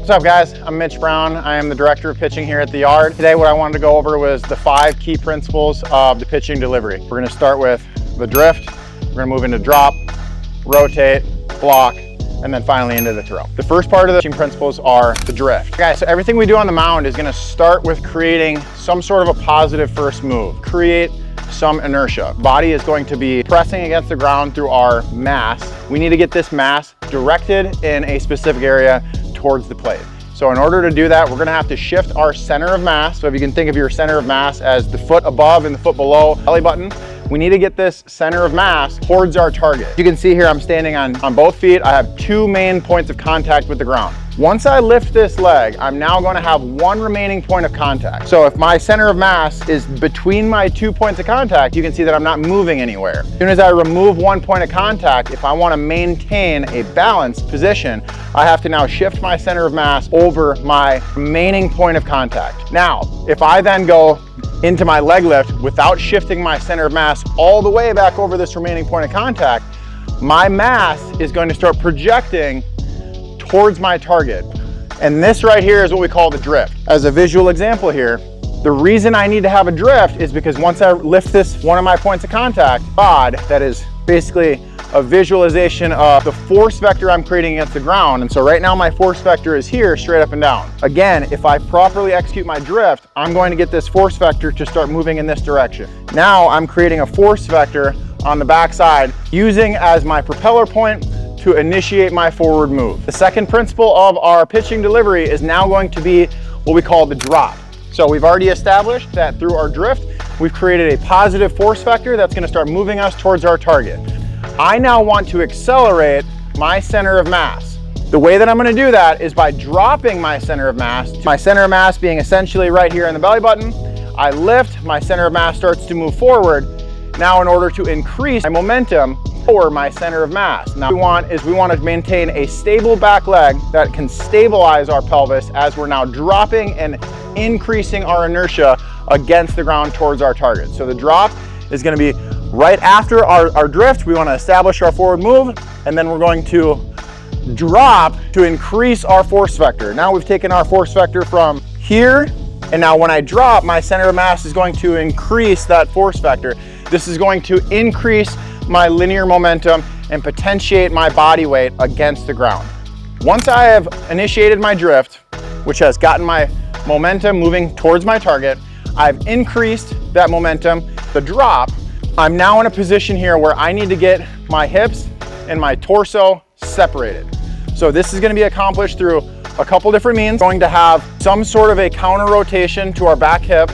What's up guys, I'm Mitch Brown. I am the director of pitching here at the Yard. Today what I wanted to go over was the 5 key principles of the pitching delivery. We're gonna start with the drift, we're gonna move into drop, rotate, block, and then finally into the throw. The first part of the pitching principles are the drift. Guys, so everything we do on the mound is gonna start with creating some sort of a positive first move. Create some inertia. Body is going to be pressing against the ground through our mass. We need to get this mass directed in a specific area towards the plate. So in order to do that, we're gonna have to shift our center of mass. So if you can think of your center of mass as the foot above and the foot below belly button, we need to get this center of mass towards our target. You can see here I'm standing on both feet. I have 2 main points of contact with the ground. Once I lift this leg, I'm now going to have 1 remaining point of contact. So if my center of mass is between my 2 points of contact, you can see that I'm not moving anywhere. As soon as I remove 1 point of contact, if I want to maintain a balanced position, I have to now shift my center of mass over my remaining point of contact. Now, if I then go into my leg lift without shifting my center of mass all the way back over this remaining point of contact, my mass is going to start projecting towards my target. And this right here is what we call the drift. As a visual example here, the reason I need to have a drift is because once I lift this one of my points of contact, rod that is basically a visualization of the force vector I'm creating against the ground. And so right now my force vector is here, straight up and down. Again, if I properly execute my drift, I'm going to get this force vector to start moving in this direction. Now I'm creating a force vector on the backside using as my propeller point to initiate my forward move. The second principle of our pitching delivery is now going to be what we call the drop. So we've already established that through our drift, we've created a positive force vector that's going to start moving us towards our target. I now want to accelerate my center of mass. The way that I'm going to do that is by dropping my center of mass, my center of mass being essentially right here in the belly button. I lift, my center of mass starts to move forward. Now in order to increase my momentum, lower my center of mass. Now what we want to maintain a stable back leg that can stabilize our pelvis as we're now dropping and increasing our inertia against the ground towards our target. So the drop is going to be right after our drift. We want to establish our forward move, and then we're going to drop to increase our force vector. Now we've taken our force vector from here, and now when I drop, my center of mass is going to increase that force vector. This is going to increase my linear momentum and potentiate my body weight against the ground. Once I have initiated my drift, which has gotten my momentum moving towards my target, I've increased that momentum, the drop, I'm now in a position here where I need to get my hips and my torso separated. So this is going to be accomplished through a couple different means. We're going to have some sort of a counter rotation to our back hip.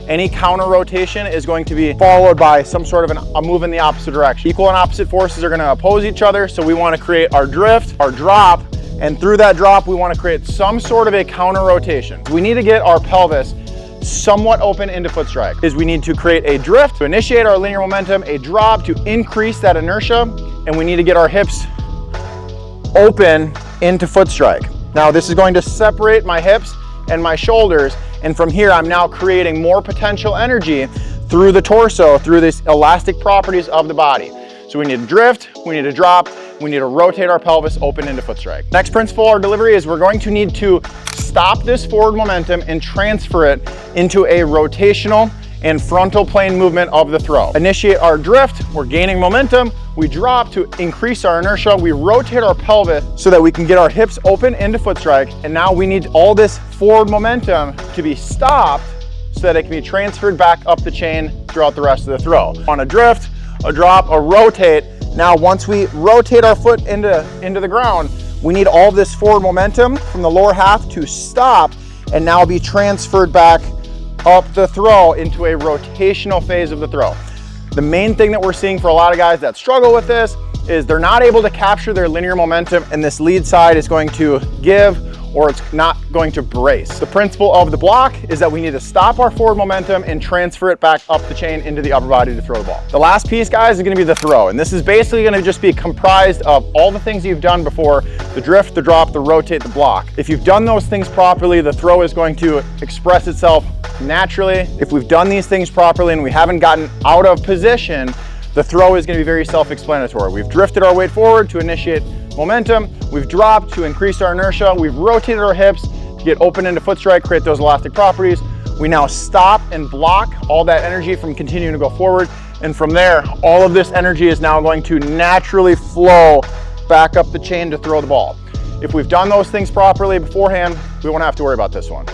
Any counter rotation is going to be followed by some sort of a move in the opposite direction. Equal and opposite forces are going to oppose each other, so we want to create our drift, our drop, and through that drop we want to create some sort of a counter rotation. We need to get our pelvis somewhat open into foot strike. We need to create a drift to initiate our linear momentum, a drop to increase that inertia, and we need to get our hips open into foot strike. Now this is going to separate my hips and my shoulders, and from here I'm now creating more potential energy through the torso, through these elastic properties of the body. So we need to drift, we need to drop, we need to rotate our pelvis open into foot strike. Next principle of our delivery is we're going to need to stop this forward momentum and transfer it into a rotational and frontal plane movement of the throw. Initiate our drift, we're gaining momentum, we drop to increase our inertia, we rotate our pelvis so that we can get our hips open into foot strike, and now we need all this forward momentum to be stopped so that it can be transferred back up the chain throughout the rest of the throw. On a drift, a drop, a rotate, now once we rotate our foot into the ground, we need all this forward momentum from the lower half to stop and now be transferred back up the throw into a rotational phase of the throw. The main thing that we're seeing for a lot of guys that struggle with this is they're not able to capture their linear momentum, and this lead side is going to give or it's not going to brace. The principle of the block is that we need to stop our forward momentum and transfer it back up the chain into the upper body to throw the ball. The last piece, guys, is going to be the throw, and this is basically going to just be comprised of all the things you've done before: the drift, the drop, the rotate, the block. If you've done those things properly, the throw is going to express itself naturally. If we've done these things properly and we haven't gotten out of position, the throw is going to be very self-explanatory. We've drifted our weight forward to initiate momentum, we've dropped to increase our inertia, we've rotated our hips to get open into foot strike, create those elastic properties. We now stop and block all that energy from continuing to go forward. And from there, all of this energy is now going to naturally flow back up the chain to throw the ball. If we've done those things properly beforehand, we won't have to worry about this one.